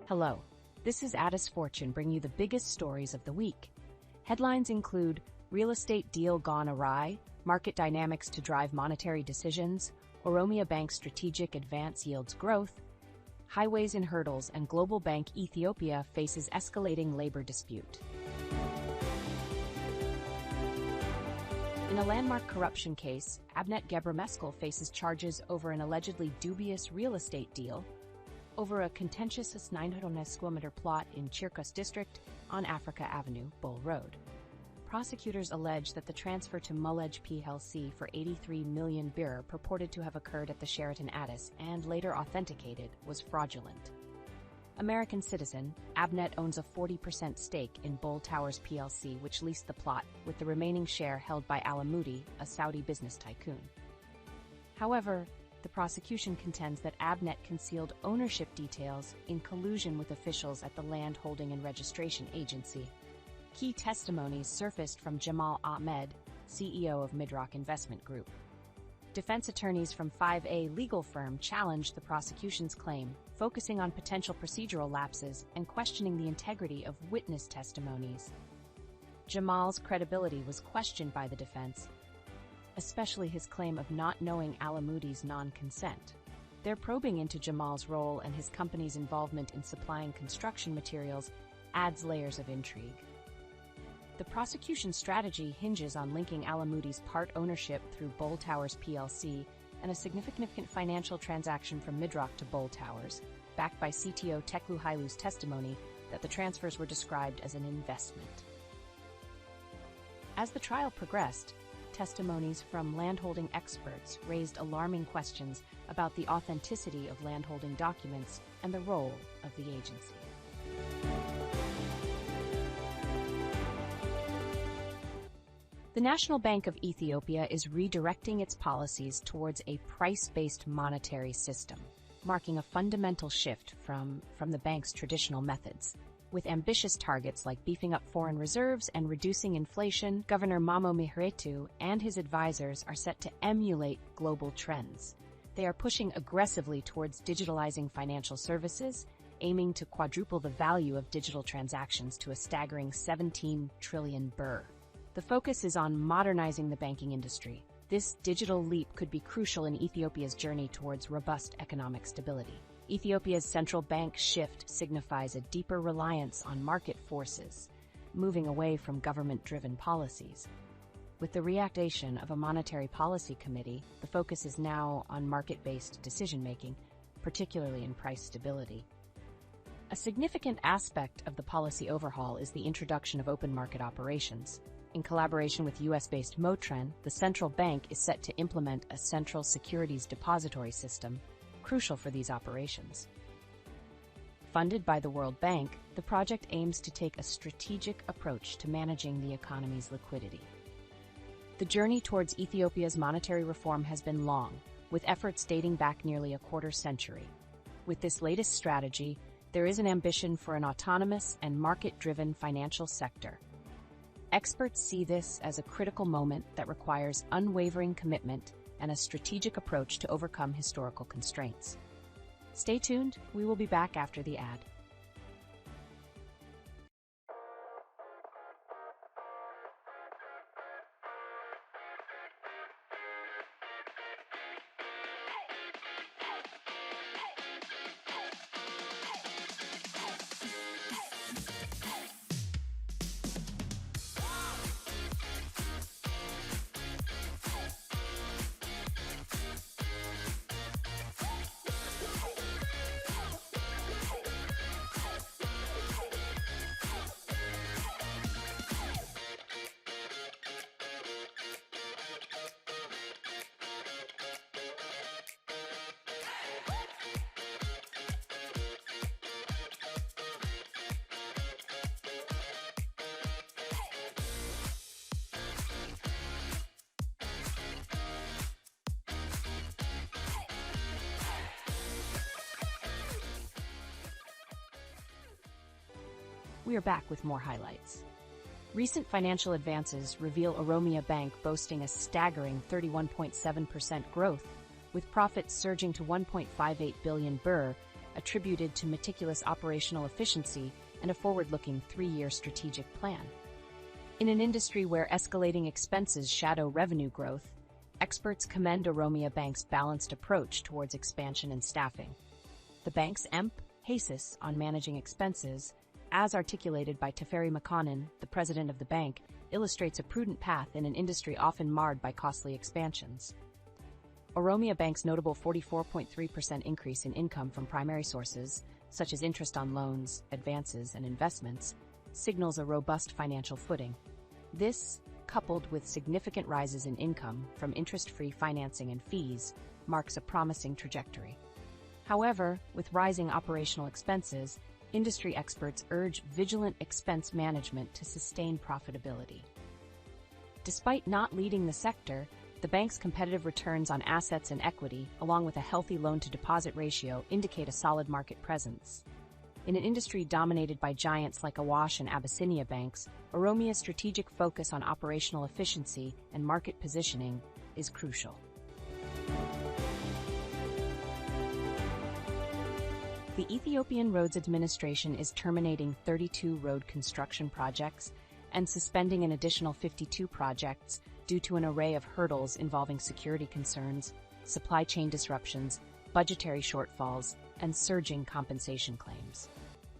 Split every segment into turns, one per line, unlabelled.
Hello, this is Addis Fortune bringing you the biggest stories of the week. Headlines include real estate deal gone awry, market dynamics to drive monetary decisions, Oromia Bank strategic advance yields growth, highways in hurdles, and global bank Ethiopia faces escalating labor dispute. In a landmark corruption case, Abnet Gebremeskel faces charges over an allegedly dubious real estate deal over a contentious 900 square meter plot in Chirkos district on Africa Avenue, Bull Road. Prosecutors allege that the transfer to Mulej plc for 83 million birr purported to have occurred at the Sheraton Addis and later authenticated was fraudulent. American citizen, Abnet owns a 40% stake in Bull Towers plc, which leased the plot, with the remaining share held by Alamoudi, a Saudi business tycoon. However, the prosecution contends that Abnet concealed ownership details in collusion with officials at the Land Holding and Registration Agency. Key testimonies surfaced from Jamal Ahmed, CEO of Midrock Investment Group. Defense attorneys from 5A legal firm challenged the prosecution's claim, focusing on potential procedural lapses and questioning the integrity of witness testimonies. Jamal's credibility was questioned by the defense, especially his claim of not knowing Alamoudi's non-consent. They're probing into Jamal's role, and his company's involvement in supplying construction materials adds layers of intrigue. The prosecution strategy hinges on linking Alamoudi's part ownership through Bull Towers plc and a significant financial transaction from Midrock to Bull Towers, backed by CTO Teklu Hailu's testimony that the transfers were described as an investment. As the trial progressed, testimonies from landholding experts raised alarming questions about the authenticity of landholding documents and the role of the agency. The National Bank of Ethiopia is redirecting its policies towards a price-based monetary system, marking a fundamental shift from the bank's traditional methods. With ambitious targets like beefing up foreign reserves and reducing inflation, Governor Mamo Mihretu and his advisors are set to emulate global trends. They are pushing aggressively towards digitalizing financial services, aiming to quadruple the value of digital transactions to a staggering 17 trillion birr. The focus is on modernizing the banking industry. This digital leap could be crucial in Ethiopia's journey towards robust economic stability. Ethiopia's central bank shift signifies a deeper reliance on market forces, moving away from government-driven policies. With the reactivation of a monetary policy committee, the focus is now on market-based decision-making, particularly in price stability. A significant aspect of the policy overhaul is the introduction of open market operations. In collaboration with US-based Motren, the central bank is set to implement a central securities depository system, crucial for these operations. Funded by the World Bank, the project aims to take a strategic approach to managing the economy's liquidity. The journey towards Ethiopia's monetary reform has been long, with efforts dating back nearly a quarter century. With this latest strategy, there is an ambition for an autonomous and market-driven financial sector. Experts see this as a critical moment that requires unwavering commitment and a strategic approach to overcome historical constraints. Stay tuned, we will be back after the ad. We are back with more highlights. Recent financial advances reveal Oromia Bank boasting a staggering 31.7% growth, with profits surging to 1.58 billion birr, attributed to meticulous operational efficiency and a forward-looking 3-year strategic plan. In an industry where escalating expenses shadow revenue growth, experts commend Oromia Bank's balanced approach towards expansion and staffing. The bank's emphasis on managing expenses, as articulated by Teferi Makonnen, the president of the bank, illustrates a prudent path in an industry often marred by costly expansions. Oromia Bank's notable 44.3% increase in income from primary sources, such as interest on loans, advances, and investments, signals a robust financial footing. This, coupled with significant rises in income from interest-free financing and fees, marks a promising trajectory. However, with rising operational expenses, industry experts urge vigilant expense management to sustain profitability. Despite not leading the sector, the bank's competitive returns on assets and equity, along with a healthy loan-to-deposit ratio, indicate a solid market presence. In an industry dominated by giants like Awry and Abyssinia banks, Oromia's strategic focus on operational efficiency and market positioning is crucial. The Ethiopian Roads Administration is terminating 32 road construction projects and suspending an additional 52 projects due to an array of hurdles involving security concerns, supply chain disruptions, budgetary shortfalls, and surging compensation claims.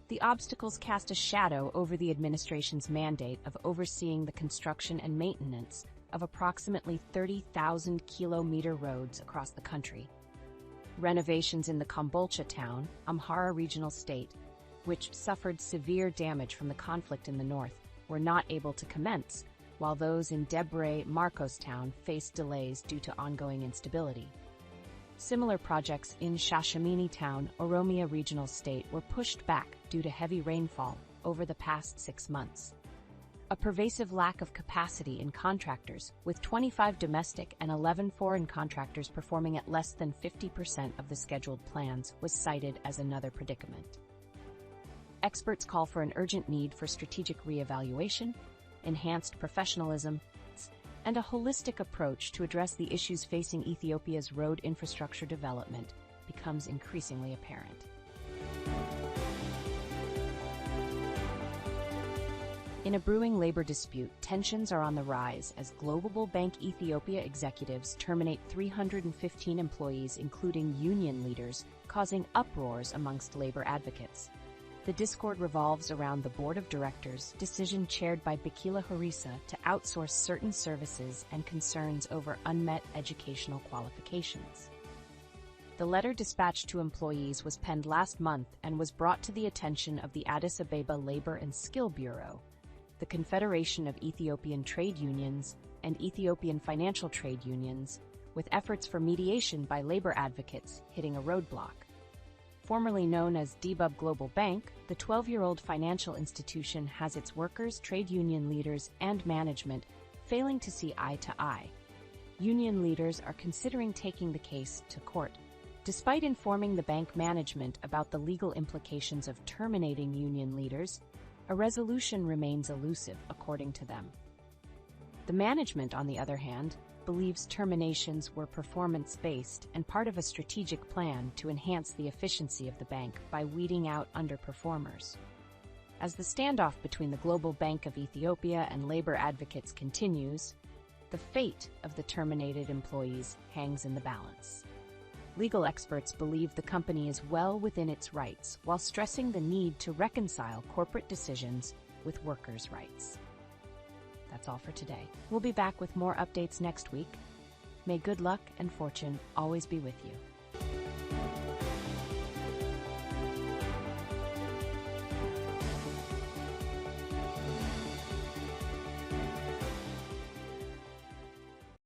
The obstacles cast a shadow over the administration's mandate of overseeing the construction and maintenance of approximately 30,000-kilometer roads across the country. Renovations in the Kombolcha town, Amhara regional state, which suffered severe damage from the conflict in the north, were not able to commence, while those in Debre Marcos town faced delays due to ongoing instability. Similar projects in Shashamene town, Oromia regional state, were pushed back due to heavy rainfall over the past 6 months. A pervasive lack of capacity in contractors, with 25 domestic and 11 foreign contractors performing at less than 50% of the scheduled plans, was cited as another predicament. Experts call for an urgent need for strategic reevaluation, enhanced professionalism, and a holistic approach to address the issues facing Ethiopia's road infrastructure development becomes increasingly apparent. In a brewing labor dispute, tensions are on the rise as Global Bank Ethiopia executives terminate 315 employees, including union leaders, causing uproars amongst labor advocates. The discord revolves around the board of directors' decision chaired by Bakila Harisa to outsource certain services and concerns over unmet educational qualifications. The letter dispatched to employees was penned last month and was brought to the attention of the Addis Ababa Labor and Skill Bureau, the Confederation of Ethiopian Trade Unions, and Ethiopian Financial Trade Unions, with efforts for mediation by labor advocates hitting a roadblock. Formerly known as Debub Global Bank, the 12-year-old financial institution has its workers, trade union leaders, and management failing to see eye to eye. Union leaders are considering taking the case to court. Despite informing the bank management about the legal implications of terminating union leaders, a resolution remains elusive, according to them. The management, on the other hand, believes terminations were performance-based and part of a strategic plan to enhance the efficiency of the bank by weeding out underperformers. As the standoff between the Global Bank of Ethiopia and labor advocates continues, the fate of the terminated employees hangs in the balance. Legal experts believe the company is well within its rights, while stressing the need to reconcile corporate decisions with workers' rights. That's all for today. We'll be back with more updates next week. May good luck and fortune always be with you.